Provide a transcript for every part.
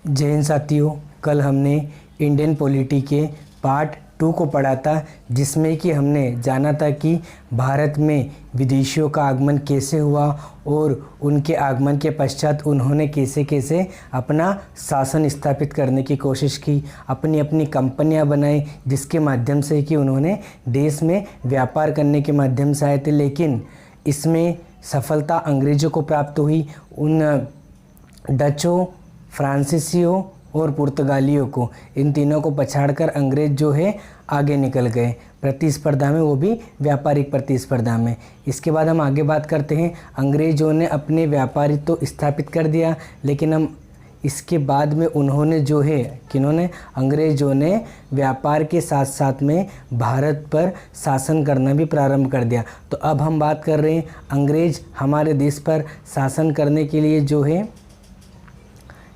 जय हिंद साथियों, कल हमने इंडियन पॉलिटी के पार्ट 2 को पढ़ा था, जिसमें कि हमने जाना था कि भारत में विदेशियों का आगमन कैसे हुआ और उनके आगमन के पश्चात उन्होंने कैसे कैसे अपना शासन स्थापित करने की कोशिश की, अपनी अपनी कंपनियां बनाई, जिसके माध्यम से कि उन्होंने देश में व्यापार करने के माध्यम से आए थे। लेकिन इसमें सफलता अंग्रेज़ों को प्राप्त हुई। उन डचों, फ्रांसीसियों और पुर्तगालियों को, इन तीनों को पछाड़कर अंग्रेज जो है आगे निकल गए प्रतिस्पर्धा में, वो भी व्यापारिक प्रतिस्पर्धा में। इसके बाद हम आगे बात करते हैं। अंग्रेज़ों ने अपने व्यापारी तो स्थापित कर दिया, लेकिन हम इसके बाद में उन्होंने जो है किन्होंने अंग्रेज़ों ने व्यापार के साथ साथ में भारत पर शासन करना भी प्रारंभ कर दिया। तो अब हम बात कर रहे हैं अंग्रेज़ हमारे देश पर शासन करने के लिए जो है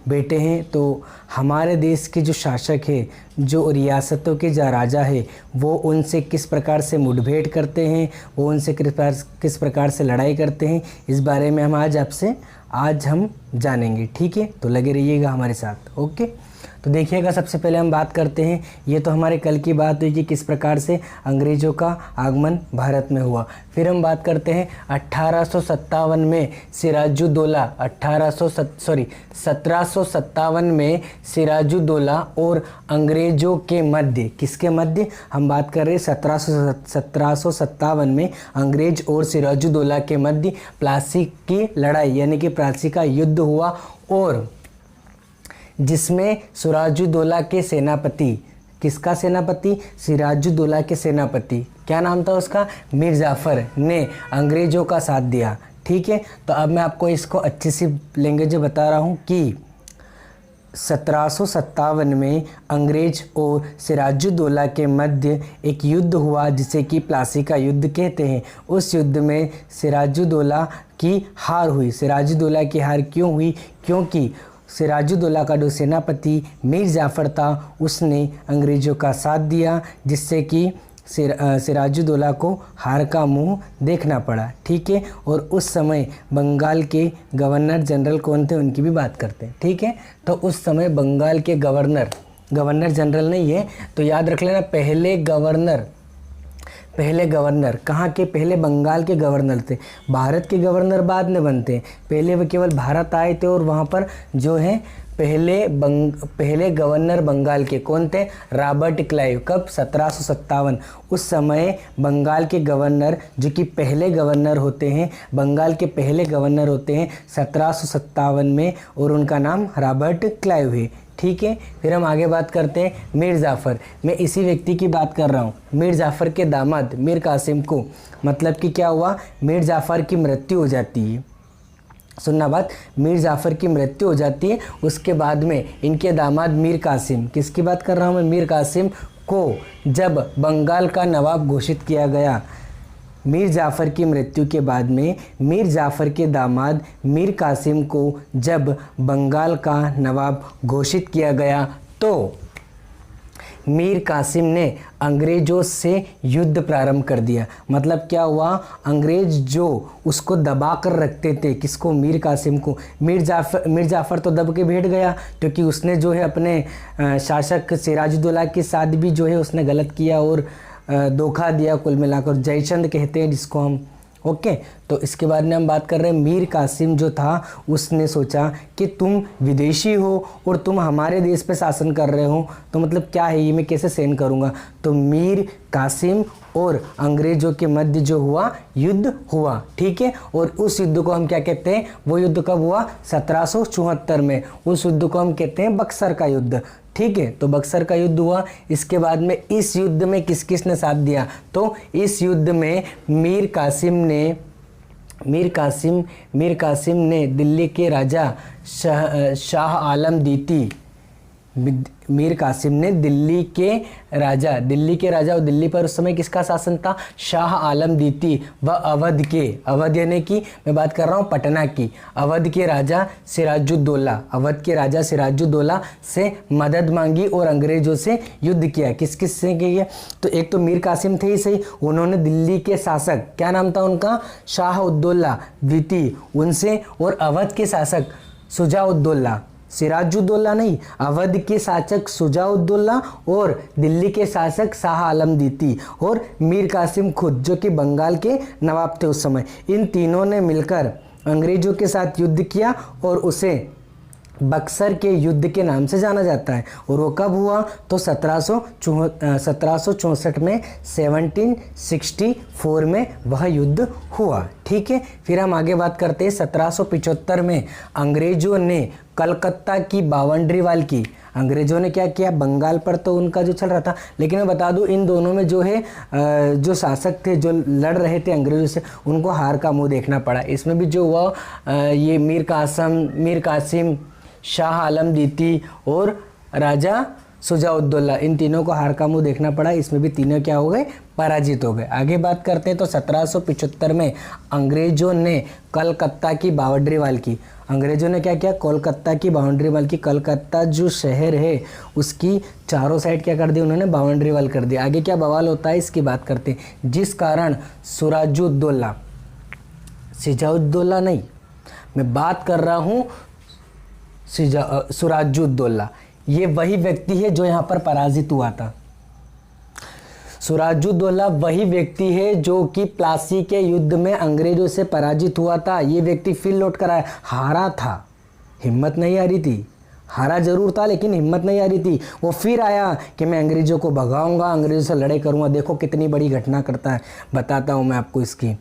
बैठे हैं। तो हमारे देश के जो शासक है, जो रियासतों के जो राजा है, वो उनसे किस प्रकार से मुठभेड़ करते हैं, वो उनसे किस प्रकार से लड़ाई करते हैं, इस बारे में हम आज हम जानेंगे। ठीक है, तो लगे रहिएगा हमारे साथ। ओके, तो देखिएगा, सबसे पहले हम बात करते हैं, ये तो हमारे कल की बात हुई कि किस प्रकार से अंग्रेज़ों का आगमन भारत में हुआ। फिर हम बात करते हैं 1857 में सिराजुद्दौला 1757 में सिराजुद्दौला और अंग्रेज़ों के मध्य, किसके मध्य हम बात कर रहे हैं, 1757 में अंग्रेज़ और सिराजुद्दौला के मध्य प्लासी की लड़ाई यानी कि प्लासी का युद्ध हुआ, और जिसमें सिराजुद्दौला के सेनापति, किसका सेनापति, सिराजुद्दौला के सेनापति, क्या नाम था उसका, मीर जाफ़र ने अंग्रेज़ों का साथ दिया। ठीक है, तो अब मैं आपको इसको अच्छी सी लैंग्वेज में बता रहा हूँ कि 1757 में अंग्रेज और सिराजुद्दौला के मध्य एक युद्ध हुआ, जिसे कि प्लासी का युद्ध कहते हैं। उस युद्ध में सिराजुद्दौला की हार हुई। सिराजुद्दौला की हार क्यों हुई, क्योंकि सिराजुद्दौला का जो सेनापति मीर जाफ़र था, उसने अंग्रेज़ों का साथ दिया, जिससे कि सिराजुद्दौला को हार का मुंह देखना पड़ा। ठीक है, और उस समय बंगाल के गवर्नर जनरल कौन थे, उनकी भी बात करते हैं। ठीक है, तो उस समय बंगाल के गवर्नर जनरल नहीं है, तो याद रख लेना, पहले गवर्नर कहाँ के, पहले बंगाल के गवर्नर थे। भारत के गवर्नर बाद में बनते हैं, पहले वो केवल भारत आए थे, और वहाँ पर जो है पहले गवर्नर बंगाल के कौन थे, रॉबर्ट क्लाइव। कब, 1757। उस समय बंगाल के गवर्नर, जो कि पहले गवर्नर होते हैं, बंगाल के पहले गवर्नर होते हैं 1757 में, और उनका नाम रॉबर्ट क्लाइव है। ठीक है, फिर हम आगे बात करते हैं मीर जाफ़र। मैं इसी व्यक्ति की बात कर रहा हूँ, मीर जाफ़र के दामाद मीर कासिम को, मतलब कि क्या हुआ, मीर जाफ़र की मृत्यु हो जाती है। सुनना बात, मीर जाफ़र की मृत्यु हो जाती है। उसके बाद में इनके दामाद मीर कासिम, किसकी बात कर रहा हूँ मैं, मीर कासिम को जब बंगाल का नवाब घोषित किया गया, मीर जाफ़र की मृत्यु के बाद में मीर जाफ़र के दामाद मीर कासिम को जब बंगाल का नवाब घोषित किया गया, तो मीर कासिम ने अंग्रेज़ों से युद्ध प्रारंभ कर दिया। मतलब क्या हुआ, अंग्रेज़ जो उसको दबा कर रखते थे, किसको, मीर कासिम को। मीर जाफ़र तो दब के बैठ गया, क्योंकि उसने जो है अपने शासक सिराजुद्दौला के साथ भी जो है उसने गलत किया और धोखा दिया, कुल मिलाकर जयचंद कहते हैं जिसको हम। ओके, तो इसके बाद में हम बात कर रहे हैं मीर कासिम जो था, उसने सोचा कि तुम विदेशी हो और तुम हमारे देश पे शासन कर रहे हो, तो मतलब क्या है ये, मैं कैसे सहन करूँगा। तो मीर कासिम और अंग्रेज़ों के मध्य जो हुआ, युद्ध हुआ। ठीक है, और उस युद्ध को हम क्या कहते हैं, वो युद्ध कब हुआ, 1774 में। उस युद्ध को हम कहते हैं बक्सर का युद्ध। ठीक है, तो बक्सर का युद्ध हुआ। इसके बाद में इस युद्ध में किस किस ने साथ दिया, तो इस युद्ध में मीर कासिम ने दिल्ली के राजा शाह आलम द्वितीय, मीर कासिम ने दिल्ली के राजा, और दिल्ली पर उस समय किसका शासन था, शाह आलम द्वितीय, व अवध यानी कि मैं बात कर रहा हूँ पटना की, अवध के राजा सिराजुद्दौला से मदद मांगी और अंग्रेज़ों से युद्ध किया। किस किस से किया, तो एक तो मीर कासिम थे ही सही, उन्होंने दिल्ली के शासक, क्या नाम था उनका, शाह उद्दौला द्वितीय, उनसे, और अवध के शासक सिराजुद्दौला नहीं, अवध के शासक शुजाउद्दौला और दिल्ली के शासक शाह आलम द्वितीय और मीर कासिम खुद जो कि बंगाल के नवाब थे उस समय, इन तीनों ने मिलकर अंग्रेजों के साथ युद्ध किया और उसे बक्सर के युद्ध के नाम से जाना जाता है। और वो कब हुआ? तो 1764 में, 1764 में वह युद्ध हुआ। ठीक है, फिर हम आगे बात करते हैं। 1775 में अंग्रेजों ने कलकत्ता की बाउंड्री वाल की। अंग्रेजों ने क्या किया? बंगाल पर तो उनका जो चल रहा था, लेकिन मैं बता दूं इन दोनों में जो है जो शासक थे जो लड़ रहे थे अंग्रेजों से, उनको हार का मुंह देखना पड़ा। इसमें भी जो हुआ ये मीर कासिम, शाह आलम द्वितीय और राजा शुजाउद्दौला, इन तीनों को हार का मुंह देखना पड़ा। इसमें भी तीनों क्या हो गए? पराजित हो गए। आगे बात करते हैं तो 1775 में अंग्रेजों ने कलकत्ता की बाउंड्री वाल की। अंग्रेजों ने क्या किया? कोलकाता की बाउंड्री वाल की। कलकत्ता जो शहर है उसकी चारों साइड क्या कर दिया उन्होंने? बाउंड्री वाल कर दिया। आगे क्या बवाल होता है इसकी बात करते हैं, जिस कारण सिराजुद्दौला नहीं, मैं बात कर रहा हूँ सिराजुद्दौला, ये वही व्यक्ति है जो यहाँ पर पराजित हुआ था। सिराजुद्दौला वही व्यक्ति है जो कि प्लासी के युद्ध में अंग्रेजों से पराजित हुआ था। ये व्यक्ति फिर लौट कर आया, हारा था, हिम्मत नहीं आ रही थी, हारा जरूर था लेकिन हिम्मत नहीं आ रही थी। वो फिर आया कि मैं अंग्रेजों को भगाऊंगा, अंग्रेजों से लड़ाई करूंगा। देखो कितनी बड़ी घटना करता है, बताता हूँ मैं आपको इसकी।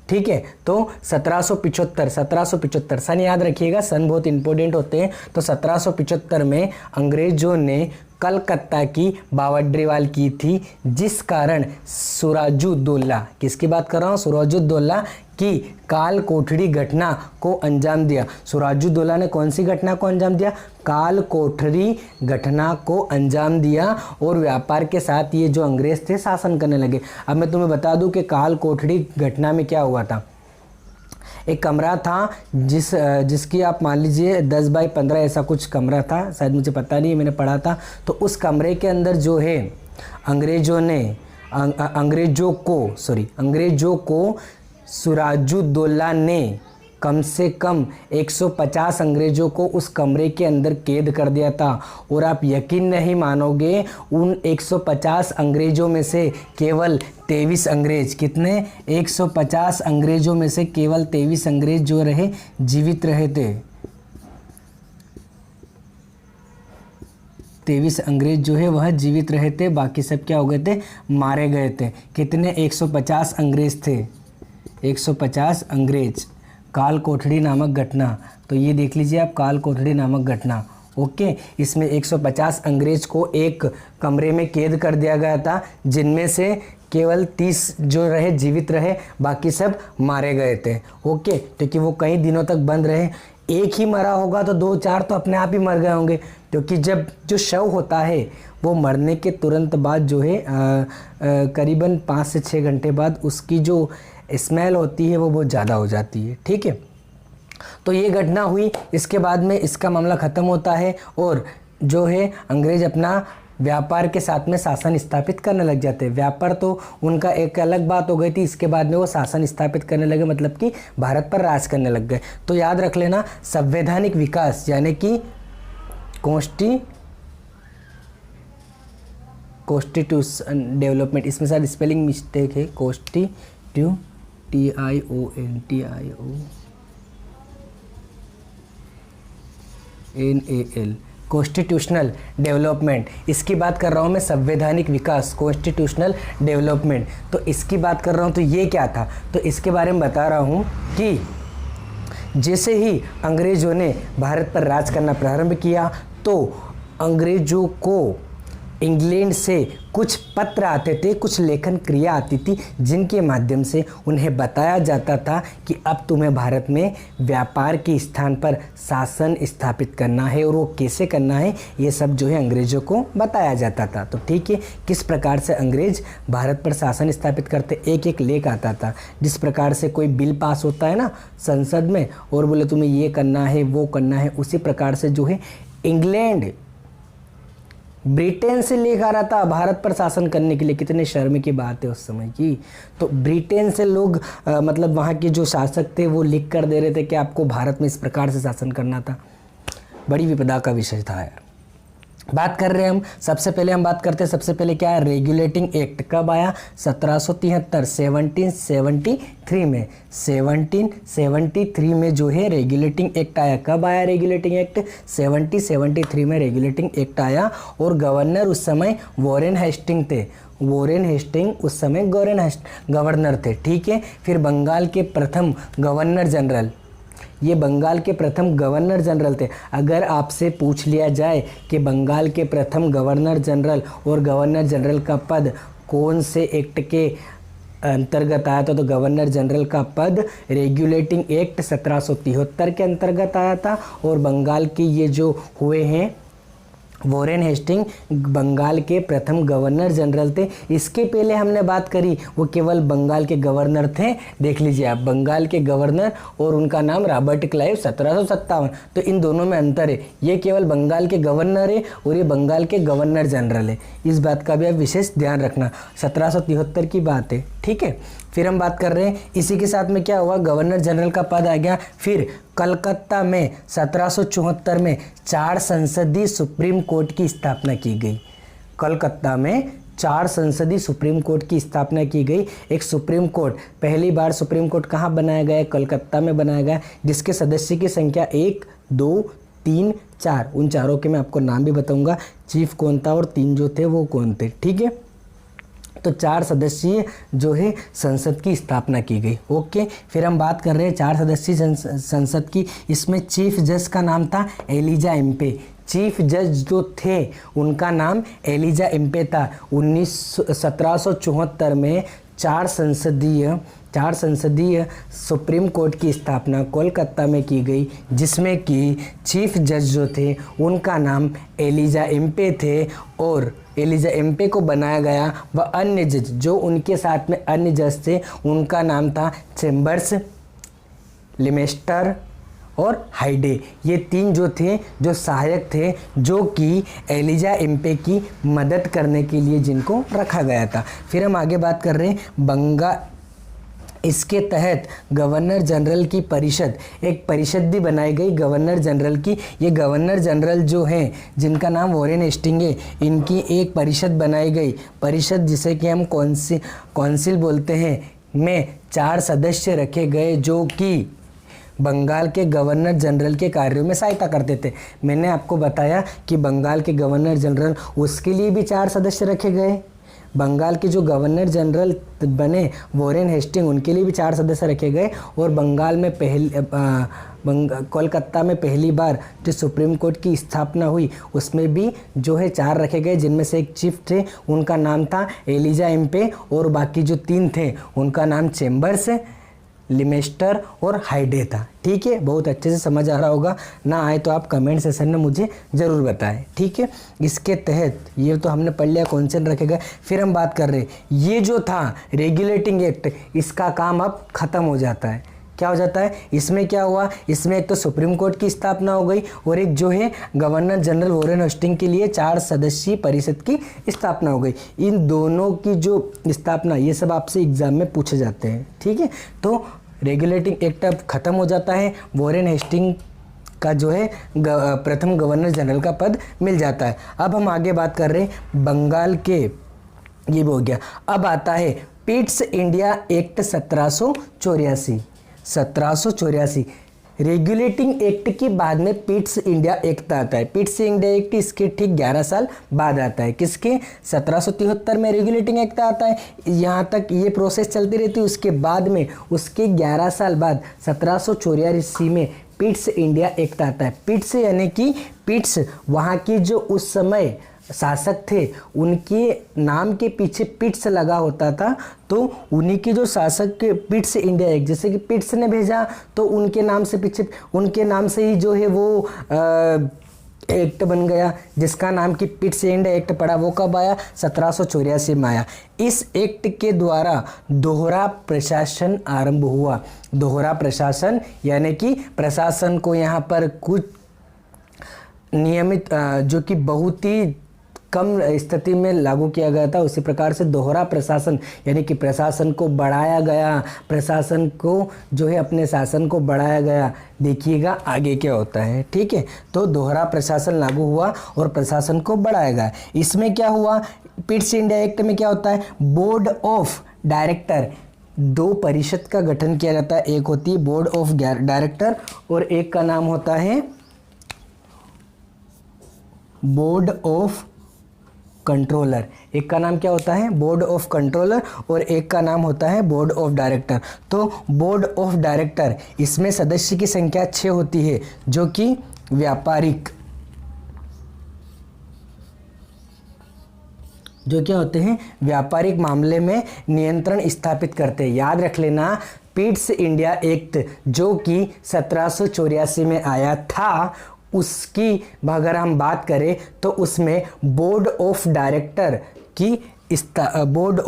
ठीक है, तो 1775 सन याद रखिएगा, सन बहुत इंपॉर्टेंट होते हैं। तो 1775 में अंग्रेजों ने कलकत्ता की बाउंड्री वाल की थी, जिस कारण सिराजुद्दौला, किसकी बात कर रहा हूँ? सिराजुद्दौला की काल कोठरी घटना को अंजाम दिया। सिराजुद्दौला ने कौन सी घटना को अंजाम दिया? काल कोठरी घटना को अंजाम दिया और व्यापार के साथ ये जो अंग्रेज थे शासन करने लगे। अब मैं तुम्हें बता दूं कि काल कोठरी घटना में क्या हुआ था। एक कमरा था जिसकी आप मान लीजिए 10 बाई 15 ऐसा कुछ कमरा था, शायद मुझे पता नहीं, मैंने पढ़ा था। तो उस कमरे के अंदर जो है अंग्रेजों को सिराजुद्दौला ने कम से कम 150 अंग्रेजों को उस कमरे के अंदर कैद कर दिया था। और आप यकीन नहीं मानोगे, उन 150 अंग्रेजों में से केवल 23 अंग्रेज, कितने? 150 अंग्रेजों में से केवल 23 अंग्रेज जो रहे जीवित रहे थे। 23 अंग्रेज जो है वह जीवित रहे थे, बाकी सब क्या हो गए थे? मारे गए थे। कितने? 150 अंग्रेज थे, 150 अंग्रेज। काल कोठरी नामक घटना, तो ये देख लीजिए आप, काल कोठरी नामक घटना। ओके, इसमें 150 अंग्रेज को एक कमरे में कैद कर दिया गया था, जिनमें से केवल 30 जो रहे जीवित रहे, बाकी सब मारे गए थे। ओके, क्योंकि वो कई दिनों तक बंद रहे। एक ही मरा होगा तो 2-4 तो अपने आप ही मर गए होंगे, क्योंकि जब जो शव होता है वो मरने के तुरंत बाद जो है करीबन 5 से 6 घंटे बाद उसकी जो स्मेल होती है वो बहुत ज़्यादा हो जाती है। ठीक है, तो ये घटना हुई। इसके बाद में इसका मामला ख़त्म होता है और जो है अंग्रेज अपना व्यापार के साथ में शासन स्थापित करने लग जाते हैं। व्यापार तो उनका एक अलग बात हो गई थी, इसके बाद में वो शासन स्थापित करने लगे, मतलब कि भारत पर राज करने लग गए। तो याद रख लेना, संवैधानिक विकास यानी कि कॉन्स्टिट्यूशन डेवलपमेंट, इसमें शायद स्पेलिंग मिस्टेक है, कॉन्स्टिट्यूशनल डेवलपमेंट, इसकी बात कर रहा हूँ मैं। संवैधानिक विकास, कॉन्स्टिट्यूशनल डेवलपमेंट, तो इसकी बात कर रहा हूँ। तो ये क्या था, तो इसके बारे में बता रहा हूँ कि जैसे ही अंग्रेजों ने भारत पर राज करना प्रारंभ किया तो अंग्रेजों को इंग्लैंड से कुछ पत्र आते थे, कुछ लेखन क्रिया आती थी, जिनके माध्यम से उन्हें बताया जाता था कि अब तुम्हें भारत में व्यापार के स्थान पर शासन स्थापित करना है, और वो कैसे करना है ये सब जो है अंग्रेज़ों को बताया जाता था। तो ठीक है, किस प्रकार से अंग्रेज भारत पर शासन स्थापित करते, एक एक लेख आता था। जिस प्रकार से कोई बिल पास होता है ना संसद में और बोले तुम्हें ये करना है वो करना है, उसी प्रकार से जो है इंग्लैंड ब्रिटेन से लेकर आ रहा था भारत पर शासन करने के लिए। कितने शर्म की बात है उस समय की। तो ब्रिटेन से लोग मतलब वहाँ के जो शासक थे वो लिख कर दे रहे थे कि आपको भारत में इस प्रकार से शासन करना था। बड़ी विपदा का विषय था यार। बात कर रहे हैं हम, सबसे पहले हम बात करते हैं, सबसे पहले क्या है, रेगुलेटिंग एक्ट कब आया, 1773, 1773 में, 1773 में जो है रेगुलेटिंग एक्ट आया। कब आया रेगुलेटिंग एक्ट, 1773 में रेगुलेटिंग एक्ट आया। और गवर्नर उस समय वॉरेन हेस्टिंग थे, वॉरेन हेस्टिंग उस समय गवर्नर थे, ठीक है। फिर बंगाल के प्रथम गवर्नर जनरल, ये बंगाल के प्रथम गवर्नर जनरल थे। अगर आपसे पूछ लिया जाए कि बंगाल के प्रथम गवर्नर जनरल और गवर्नर जनरल का पद कौन से एक्ट के अंतर्गत आया था, तो गवर्नर जनरल का पद रेगुलेटिंग एक्ट 1773 के अंतर्गत आया था। और बंगाल के ये जो हुए हैं वॉरेन हेस्टिंग बंगाल के प्रथम गवर्नर जनरल थे। इसके पहले हमने बात करी वो केवल बंगाल के गवर्नर थे, देख लीजिए आप, बंगाल के गवर्नर और उनका नाम रॉबर्ट क्लाइव 1757। तो इन दोनों में अंतर है, ये केवल बंगाल के गवर्नर है और ये बंगाल के गवर्नर जनरल है। इस बात का भी आप विशेष ध्यान रखना, 1773 की बात है, ठीक है। फिर हम बात कर रहे हैं इसी के साथ में क्या हुआ, गवर्नर जनरल का पद आ गया। फिर कलकत्ता में 1774 में 4 संसदीय सुप्रीम कोर्ट की स्थापना की गई। कलकत्ता में 4 संसदीय सुप्रीम कोर्ट की स्थापना की गई। एक सुप्रीम कोर्ट, पहली बार सुप्रीम कोर्ट कहाँ बनाया गया है, कलकत्ता में बनाया गया, जिसके सदस्य की संख्या 1, 2, 3, 4, उन चारों के मैं आपको नाम भी बताऊंगा, चीफ कौन था और 3 जो थे वो कौन थे, ठीक है। तो 4 सदस्यीय जो है संसद की स्थापना की गई, ओके। फिर हम बात कर रहे हैं 4 सदस्यीय संसद की। इसमें चीफ जज का नाम था एलिजा एम्पे। चीफ जज जो थे उनका नाम एलिजा एम्पे था। 1774 में 4 संसदीय सुप्रीम कोर्ट की स्थापना कोलकाता में की गई, जिसमें कि चीफ जज जो थे उनका नाम एलिजा एम्पे थे। और एलिजा एम्पे को बनाया गया व अन्य जज जो उनके साथ में अन्य जज थे उनका नाम था चेम्बर्स, लिमेस्टर और हाइडे। ये 3 जो थे जो सहायक थे, जो कि एलिजा एम्पे की मदद करने के लिए जिनको रखा गया था। फिर हम आगे बात कर रहे हैं इसके तहत गवर्नर जनरल की परिषद, एक परिषद भी बनाई गई गवर्नर जनरल की। ये गवर्नर जनरल जो हैं जिनका नाम वॉरेन हेस्टिंग है, इनकी एक परिषद बनाई गई। परिषद जिसे कि हम कौंसिल बोलते हैं, में 4 सदस्य रखे गए जो कि बंगाल के गवर्नर जनरल के कार्यों में सहायता करते थे। मैंने आपको बताया कि बंगाल के गवर्नर जनरल, उसके लिए भी 4 सदस्य रखे गए। बंगाल के जो गवर्नर जनरल बने वॉरेन हेस्टिंग, उनके लिए भी 4 सदस्य रखे गए। और बंगाल में कोलकाता में पहली बार जो सुप्रीम कोर्ट की स्थापना हुई उसमें भी जो है 4 रखे गए, जिनमें से एक चीफ थे, उनका नाम था एलिजा एम्पे, और बाकी जो 3 थे उनका नाम चेम्बर्स, लिमेस्टर और हाइडे था, ठीक है। बहुत अच्छे से समझ आ रहा होगा, ना आए तो आप कमेंट सेशन में मुझे ज़रूर बताएं, ठीक है। इसके तहत ये तो हमने पढ़ लिया कौन से रखे गए। फिर हम बात कर रहे हैं ये जो था रेगुलेटिंग एक्ट, इसका काम अब ख़त्म हो जाता है। क्या हो जाता है, इसमें क्या हुआ, इसमें एक तो सुप्रीम कोर्ट की स्थापना हो गई और एक जो है गवर्नर जनरल वॉरेन हेस्टिंग के लिए 4 सदस्यीय परिषद की स्थापना हो गई। इन दोनों की जो स्थापना, ये सब आपसे एग्जाम में पूछे जाते हैं, ठीक है। तो रेगुलेटिंग एक्ट अब खत्म हो जाता है, वॉरेन हेस्टिंग का जो है प्रथम गवर्नर जनरल का पद मिल जाता है। अब हम आगे बात कर रहे हैं बंगाल के, ये भी हो गया। अब आता है Pitt's India act 1784। Regulating act के बाद में पिट्स इंडिया एक्ट आता है। पिट्स इंडिया एक्ट इसके ठीक 11 साल बाद आता है। किसके, 1773 में रेगुलेटिंग एक्ट आता है। यहाँ तक ये प्रोसेस चलती रहती है। उसके बाद में उसके 11 साल बाद 1784 में पिट्स इंडिया एक्ट आता है। पिट्स यानी कि पिट्स वहाँ की जो उस समय शासक थे, उनके नाम के पीछे पिट्स लगा होता था, तो उन्हीं के जो शासक के पिट्स इंडिया एक्ट, जैसे कि पिट्स ने भेजा तो उनके नाम से पीछे, उनके नाम से ही जो है वो एक्ट बन गया, जिसका नाम कि पिट्स इंडिया एक्ट पड़ा। वो कब आया, 1784 में आया। इस एक्ट के द्वारा दोहरा प्रशासन आरंभ हुआ। दोहरा प्रशासन यानी कि प्रशासन को यहाँ पर कुछ नियमित, जो कि बहुत ही कम स्थिति में लागू किया गया था। उसी प्रकार से दोहरा प्रशासन यानी कि प्रशासन को बढ़ाया गया, प्रशासन को जो है अपने शासन को बढ़ाया गया। देखिएगा आगे क्या होता है, ठीक है। तो दोहरा प्रशासन लागू हुआ और प्रशासन को बढ़ाया गया। इसमें क्या हुआ, पिट्स इंडिया एक्ट में क्या होता है, बोर्ड ऑफ डायरेक्टर, दो परिषद का गठन किया जाता है। एक होती है बोर्ड ऑफ डायरेक्टर और एक का नाम होता है बोर्ड ऑफ कंट्रोलर। एक का नाम क्या होता है, बोर्ड ऑफ कंट्रोलर, और एक का नाम होता है बोर्ड ऑफ डायरेक्टर। तो बोर्ड ऑफ डायरेक्टर, इसमें सदस्य की संख्या 6 होती है, जो कि व्यापारिक, जो क्या होते हैं, व्यापारिक मामले में नियंत्रण स्थापित करते हैं। याद रख लेना, पिट्स इंडिया एक्ट जो कि 1784 में आया था, उसकी अगर हम बात करें तो उसमें बोर्ड ऑफ डायरेक्टर की बोर्ड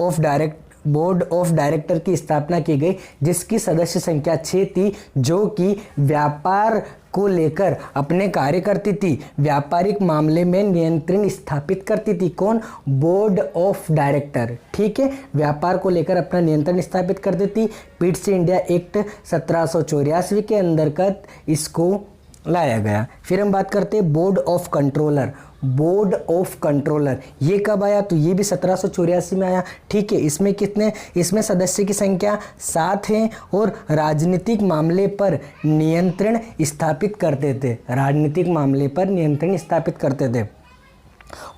ऑफ डायरेक्टर की स्थापना की गई, जिसकी सदस्य संख्या 6 थी, जो कि व्यापार को लेकर अपने कार्य करती थी, व्यापारिक मामले में नियंत्रण स्थापित करती थी। कौन, बोर्ड ऑफ डायरेक्टर, ठीक है, व्यापार को लेकर अपना नियंत्रण स्थापित करती थी। पिट्स इंडिया एक्ट 1784 के अंतर्गत इसको लाया गया। फिर हम बात करते हैं board of controller. Board of controller ये कब आया, तो ये भी 1784 में आया, ठीक है। इसमें कितने, इसमें सदस्य की संख्या 7 है और राजनीतिक मामले पर नियंत्रण स्थापित करते थे, राजनीतिक मामले पर नियंत्रण स्थापित करते थे।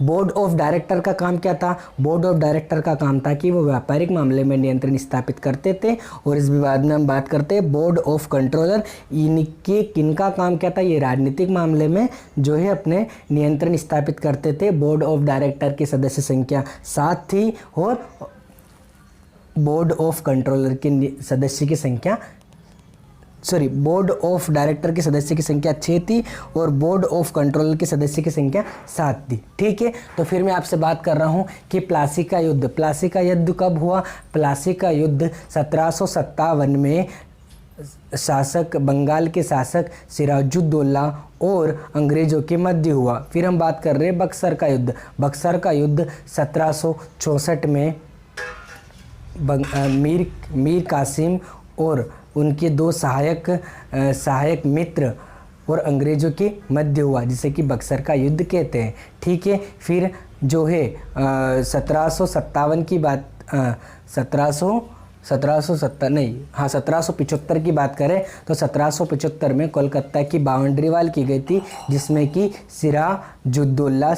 बोर्ड ऑफ डायरेक्टर का काम क्या था, बोर्ड ऑफ डायरेक्टर का काम था कि वो व्यापारिक मामले में नियंत्रण स्थापित करते थे। और इस विवाद में हम बात करते हैं बोर्ड ऑफ कंट्रोलर, इनके किनका काम क्या था, ये राजनीतिक मामले में जो है अपने नियंत्रण स्थापित करते थे। बोर्ड ऑफ डायरेक्टर की सदस्य संख्या 7 थी और बोर्ड ऑफ कंट्रोलर के सदस्य की संख्या बोर्ड ऑफ डायरेक्टर के सदस्य की संख्या 6 थी और बोर्ड ऑफ कंट्रोलर के सदस्य की संख्या 7 थी, ठीक है। तो फिर मैं आपसे बात कर रहा हूं कि प्लासी का युद्ध, प्लासी का युद्ध कब हुआ, प्लासी का युद्ध 1757 में शासक, बंगाल के शासक सिराजुद्दौला और अंग्रेजों के मध्य हुआ। फिर हम बात कर रहे हैं बक्सर का युद्ध। बक्सर का युद्ध 1764 में मीर कासिम और उनके 2 सहायक मित्र और अंग्रेजों के मध्य हुआ, जिसे कि बक्सर का युद्ध कहते हैं, ठीक है। फिर जो है 1757 की बात, 1775 की बात करें तो 1775 में कोलकाता की बाउंड्री वाल की गई थी, जिसमें कि सिराजुद्दौला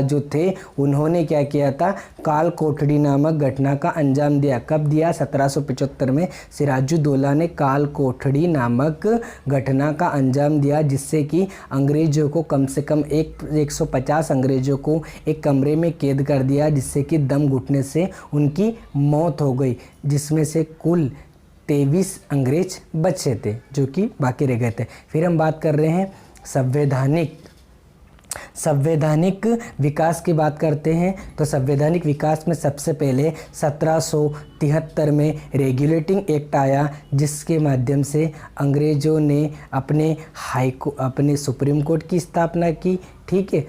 जो थे उन्होंने क्या किया था, काल कोठड़ी नामक घटना का अंजाम दिया। कब दिया, 1775 में सिराजुद्दौला ने काल कोठड़ी नामक घटना का अंजाम दिया, जिससे कि अंग्रेजों को कम से कम 150 अंग्रेजों को एक कमरे में कैद कर दिया, जिससे कि दम घुटने से उनकी मौत हो गई, जिसमें से कुल 23 अंग्रेज बचे थे जो कि बाकी रह गए थे। फिर हम बात कर रहे हैं संवैधानिक विकास की बात करते हैं। तो संवैधानिक विकास में सबसे पहले 1773 में रेगुलेटिंग एक्ट आया, जिसके माध्यम से अंग्रेजों ने अपने सुप्रीम कोर्ट की स्थापना की, ठीक है।